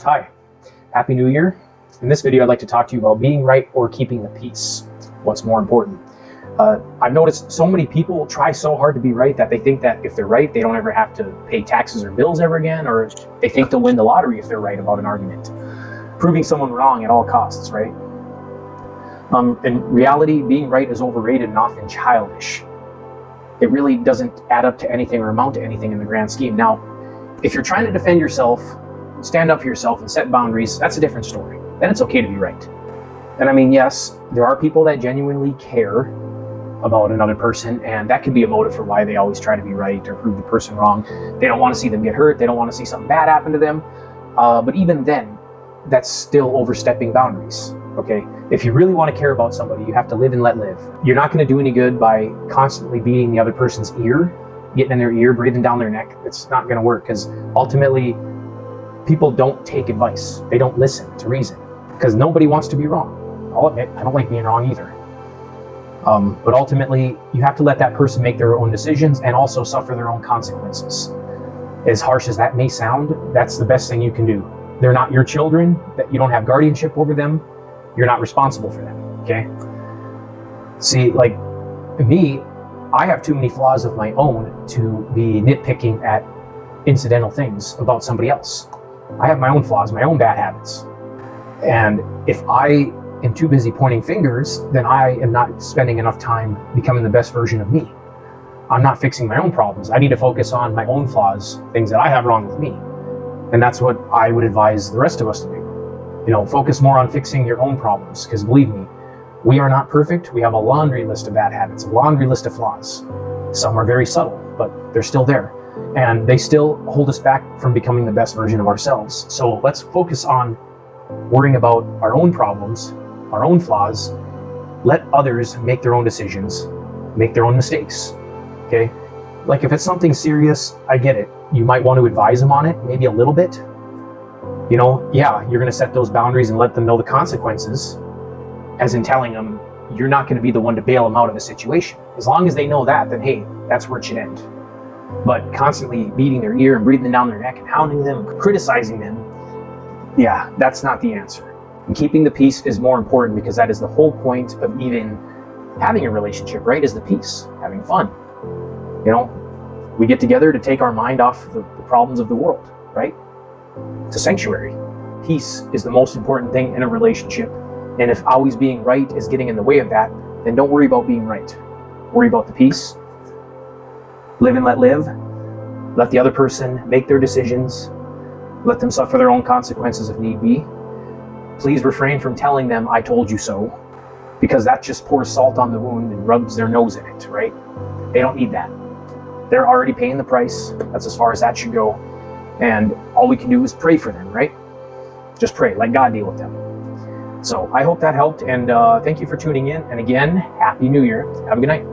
Hi, Happy New Year. In this video, I'd like to talk to you about being right or keeping the peace. What's more important? I've noticed so many people try so hard to be right that they think that if they're right, they don't ever have to pay taxes or bills ever again, or they think they'll win the lottery if they're right about an argument. Proving someone wrong at all costs, right? In reality, being right is overrated and often childish. It really doesn't add up to anything or amount to anything in the grand scheme. Now, if you're trying to defend yourself, stand up for yourself and set boundaries, that's a different story. Then it's okay to be right. And I mean, yes, there are people that genuinely care about another person, and that could be a motive for why they always try to be right or prove the person wrong. They don't want to see them get hurt. They don't want to see something bad happen to them. But even then, that's still overstepping boundaries. Okay, if you really want to care about somebody, you have to live and let live. You're not going to do any good by constantly beating the other person's ear, getting in their ear, breathing down their neck. It's not going to work, because ultimately, people don't take advice. They don't listen to reason, because nobody wants to be wrong. I'll admit, I don't like being wrong either. But ultimately, you have to let that person make their own decisions and also suffer their own consequences. As harsh as that may sound, that's the best thing you can do. They're not your children, that you don't have guardianship over them. You're not responsible for them, okay? See, like me, I have too many flaws of my own to be nitpicking at incidental things about somebody else. I have my own flaws, my own bad habits. And if I am too busy pointing fingers, then I am not spending enough time becoming the best version of me. I'm not fixing my own problems. I need to focus on my own flaws, things that I have wrong with me. And that's what I would advise the rest of us to do. You know, focus more on fixing your own problems, because believe me, we are not perfect. We have a laundry list of bad habits, a laundry list of flaws. Some are very subtle, but they're still there. And they still hold us back from becoming the best version of ourselves. So let's focus on worrying about our own problems, our own flaws. Let others make their own decisions, make their own mistakes, okay? Like if it's something serious, I get it. You might want to advise them on it, maybe a little bit. You know, yeah, you're gonna set those boundaries and let them know the consequences, as in telling them you're not gonna be the one to bail them out of a situation. As long as they know that, then hey, that's where it should end. But constantly beating their ear and breathing down their neck and hounding them, criticizing them, yeah, that's not the answer. And keeping the peace is more important, because that is the whole point of even having a relationship, right? Is the peace, having fun. You know, we get together to take our mind off the problems of the world, right? It's a sanctuary. Peace is the most important thing in a relationship. And if always being right is getting in the way of that, then don't worry about being right. Worry about the peace. Live and let live. Let the other person make their decisions. Let them suffer their own consequences if need be. Please refrain from telling them, I told you so, because that just pours salt on the wound and rubs their nose in it, right? They don't need that. They're already paying the price. That's as far as that should go. And all we can do is pray for them, right? Just pray, let God deal with them. So I hope that helped, and thank you for tuning in. And again, Happy New Year. Have a good night.